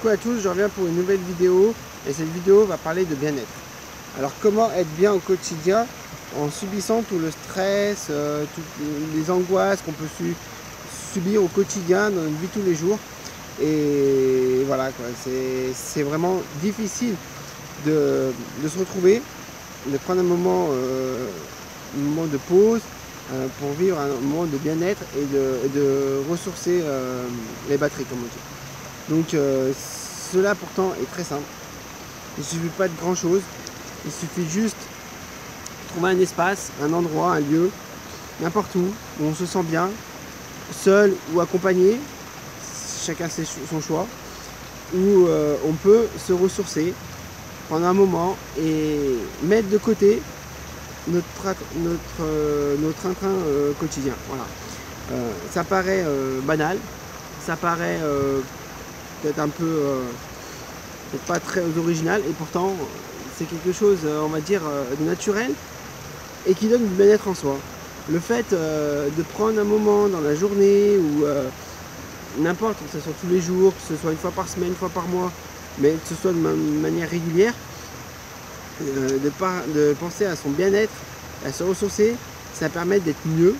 Coucou à tous, je reviens pour une nouvelle vidéo et cette vidéo va parler de bien-être. Alors comment être bien au quotidien en subissant tout le stress, toutes les angoisses qu'on peut subir au quotidien dans notre vie tous les jours. Et voilà, c'est vraiment difficile de se retrouver, de prendre un moment de pause pour vivre un moment de bien-être et de ressourcer les batteries, comme on dit. Donc cela pourtant est très simple. Il ne suffit pas de grand chose. Il suffit juste de trouver un espace, un endroit, un lieu, n'importe où on se sent bien, seul ou accompagné, chacun son choix, où on peut se ressourcer, prendre un moment et mettre de côté notre train-train quotidien. Voilà. Ça paraît banal, ça paraît peut-être un peu peut-être pas très original, et pourtant c'est quelque chose, on va dire, de naturel et qui donne du bien-être en soi. Le fait de prendre un moment dans la journée ou n'importe, que ce soit tous les jours, que ce soit une fois par semaine, une fois par mois, mais que ce soit de manière régulière, de penser à son bien-être, à se ressourcer, ça permet d'être mieux.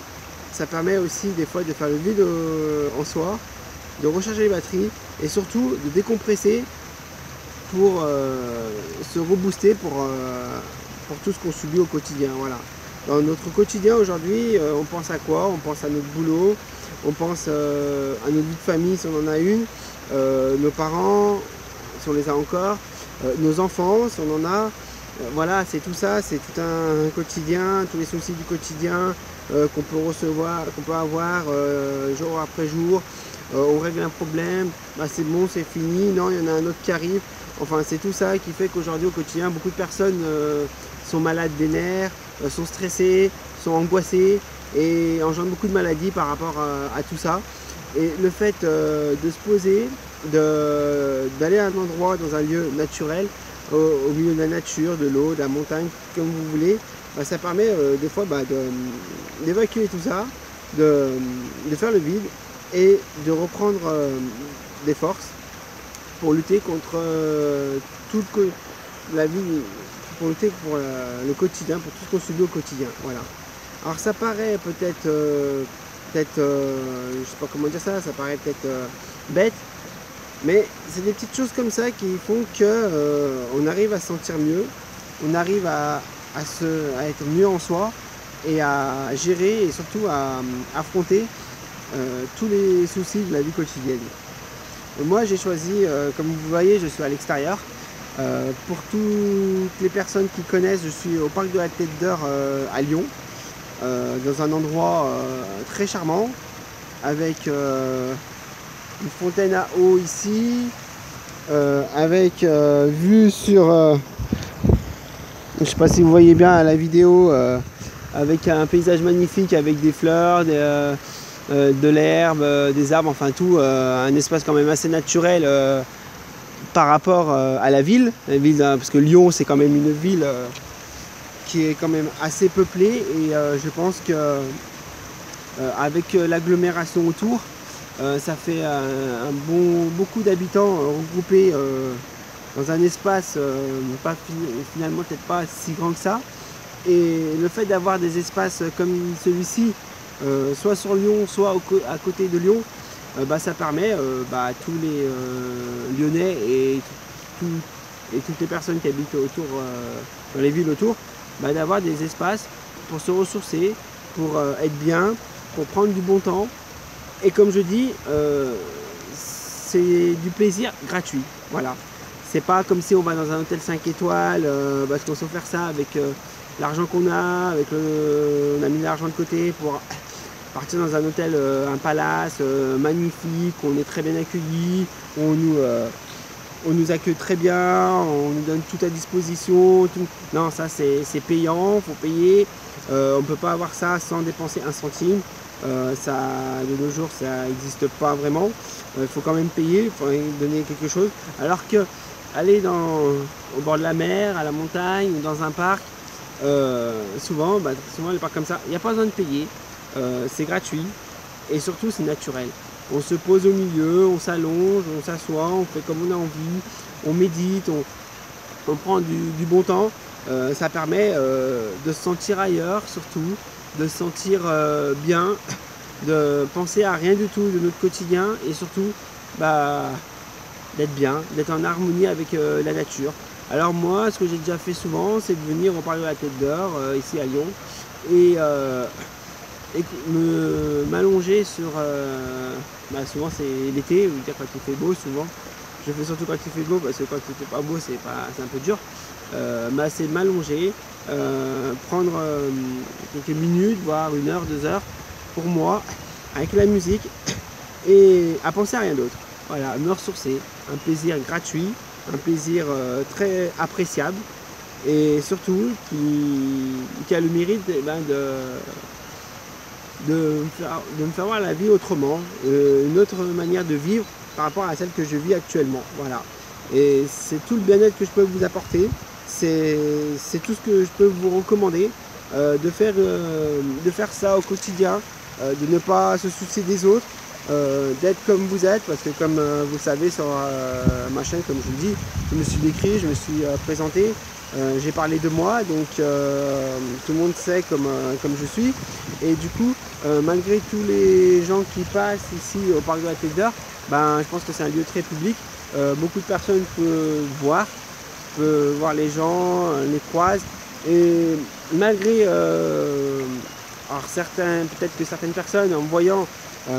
Ça permet aussi des fois de faire le vide en soi, de recharger les batteries et surtout de décompresser pour se rebooster pour tout ce qu'on subit au quotidien. Voilà. Dans notre quotidien aujourd'hui, on pense à quoi? On pense à notre boulot, on pense à notre vie de famille si on en a une, nos parents si on les a encore, nos enfants si on en a. Voilà, c'est tout ça, c'est tout un quotidien, tous les soucis du quotidien qu'on peut recevoir, qu'on peut avoir jour après jour. On règle un problème, bah c'est bon, c'est fini, non, il y en a un autre qui arrive. Enfin, c'est tout ça qui fait qu'aujourd'hui au quotidien, beaucoup de personnes sont malades des nerfs, sont stressées, sont angoissées et engendrent beaucoup de maladies par rapport à tout ça. Et le fait de se poser, d'aller à un endroit, dans un lieu naturel, au milieu de la nature, de l'eau, de la montagne, comme vous voulez, bah, ça permet des fois d'évacuer tout ça, de faire le vide et de reprendre des forces pour lutter contre toute la vie, pour lutter pour le quotidien, pour tout ce qu'on subit au quotidien. Voilà. Alors ça paraît peut-être, je sais pas comment dire ça, ça paraît peut-être bête, mais c'est des petites choses comme ça qui font que on arrive à se sentir mieux, on arrive à être mieux en soi et à gérer et surtout à affronter tous les soucis de la vie quotidienne. Et moi j'ai choisi, comme vous voyez, je suis à l'extérieur. Pour toutes les personnes qui connaissent, je suis au parc de la Tête d'Or à Lyon, dans un endroit très charmant, avec une fontaine à eau ici, avec vue sur, je sais pas si vous voyez bien à la vidéo, avec un paysage magnifique avec des fleurs, de l'herbe, des arbres, enfin tout, un espace quand même assez naturel par rapport à la ville, parce que Lyon c'est quand même une ville qui est quand même assez peuplée et je pense que avec l'agglomération autour, ça fait beaucoup d'habitants regroupés dans un espace finalement peut-être pas si grand que ça. Et le fait d'avoir des espaces comme celui-ci, soit sur Lyon, soit à côté de Lyon, bah, ça permet à tous les Lyonnais et toutes les personnes qui habitent autour, dans les villes autour, bah, d'avoir des espaces pour se ressourcer, pour être bien, pour prendre du bon temps. Et comme je dis, c'est du plaisir gratuit. Voilà. C'est pas comme si on va dans un hôtel 5 étoiles, parce qu'on sait faire ça avec l'argent qu'on a, on a mis l'argent de côté pour partir dans un hôtel, un palace magnifique, on est très bien accueilli, on nous accueille très bien, on nous donne tout à disposition. Tout. Non, ça c'est payant, il faut payer. On ne peut pas avoir ça sans dépenser un centime. Ça, de nos jours, ça n'existe pas vraiment. Il faut quand même payer, il faut donner quelque chose. Alors que aller au bord de la mer, à la montagne ou dans un parc, souvent les parcs comme ça, il n'y a pas besoin de payer. C'est gratuit et surtout c'est naturel. On se pose au milieu, on s'allonge, on s'assoit, on fait comme on a envie, on médite, on prend du bon temps. Ça permet de se sentir ailleurs surtout, de se sentir bien, de penser à rien du tout de notre quotidien et surtout d'être bien, d'être en harmonie avec la nature. Alors moi, ce que j'ai déjà fait souvent, c'est de venir au parc de la Tête d'Or, ici à Lyon, et m'allonger sur... souvent c'est l'été, quand il fait beau souvent. Je fais surtout quand il fait beau, parce que quand il fait pas beau, c'est un peu dur. C'est m'allonger, prendre quelques minutes, voire 1 heure, 2 heures, pour moi, avec la musique, et à penser à rien d'autre. Voilà, me ressourcer, un plaisir gratuit, un plaisir très appréciable, et surtout qui a le mérite de me faire voir la vie autrement, une autre manière de vivre par rapport à celle que je vis actuellement. Voilà. Et c'est tout le bien-être que je peux vous apporter, c'est tout ce que je peux vous recommander, de faire ça au quotidien, de ne pas se soucier des autres, d'être comme vous êtes, parce que comme vous le savez sur ma chaîne, comme je vous le dis, je me suis décrit, je me suis présenté, j'ai parlé de moi, donc tout le monde sait comme je suis. Et du coup, malgré tous les gens qui passent ici au parc de la Tête d'Or, je pense que c'est un lieu très public. Beaucoup de personnes peuvent voir les gens, les croisent. Et malgré, alors peut-être que certaines personnes, en me voyant,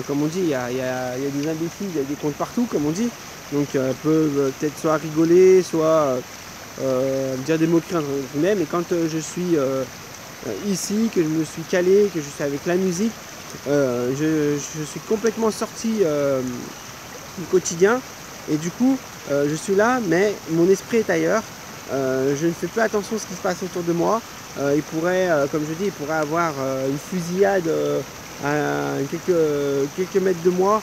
comme on dit, il y a des imbéciles, il y a des comptes partout, comme on dit. Donc peuvent peut-être soit rigoler, soit dire des moqueries entre guillemets, mais quand je suis ici, que je me suis calé, que je suis avec la musique, je suis complètement sorti du quotidien, et du coup je suis là, mais mon esprit est ailleurs. Je ne fais plus attention à ce qui se passe autour de moi. Il pourrait, comme je dis, il pourrait avoir une fusillade à quelques mètres de moi,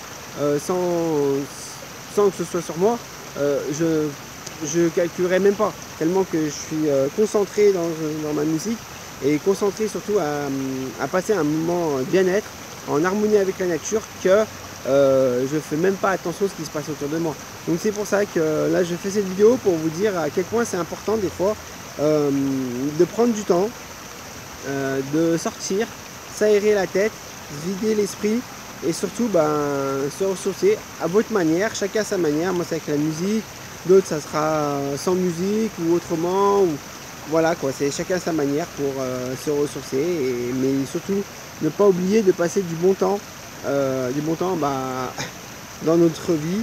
sans que ce soit sur moi. Je calculerai même pas, tellement que je suis concentré dans ma musique, et concentré surtout à passer un moment bien-être, en harmonie avec la nature, que je fais même pas attention à ce qui se passe autour de moi. Donc c'est pour ça que là je fais cette vidéo pour vous dire à quel point c'est important des fois de prendre du temps, de sortir, s'aérer la tête, vider l'esprit, et surtout se ressourcer à votre manière, chacun à sa manière. Moi c'est avec la musique, d'autres ça sera sans musique ou autrement, voilà quoi, c'est chacun à sa manière pour se ressourcer, mais surtout ne pas oublier de passer du bon temps dans notre vie,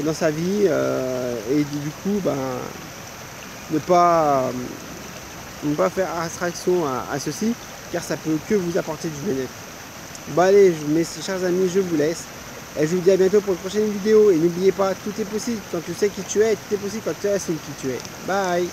dans sa vie, et du coup ne pas faire abstraction à ceci, car ça peut que vous apporter du bien-être. Allez, mes chers amis, je vous laisse. Et je vous dis à bientôt pour une prochaine vidéo. Et n'oubliez pas, tout est possible quand tu sais qui tu es. Tout est possible quand tu sais qui tu es. Bye!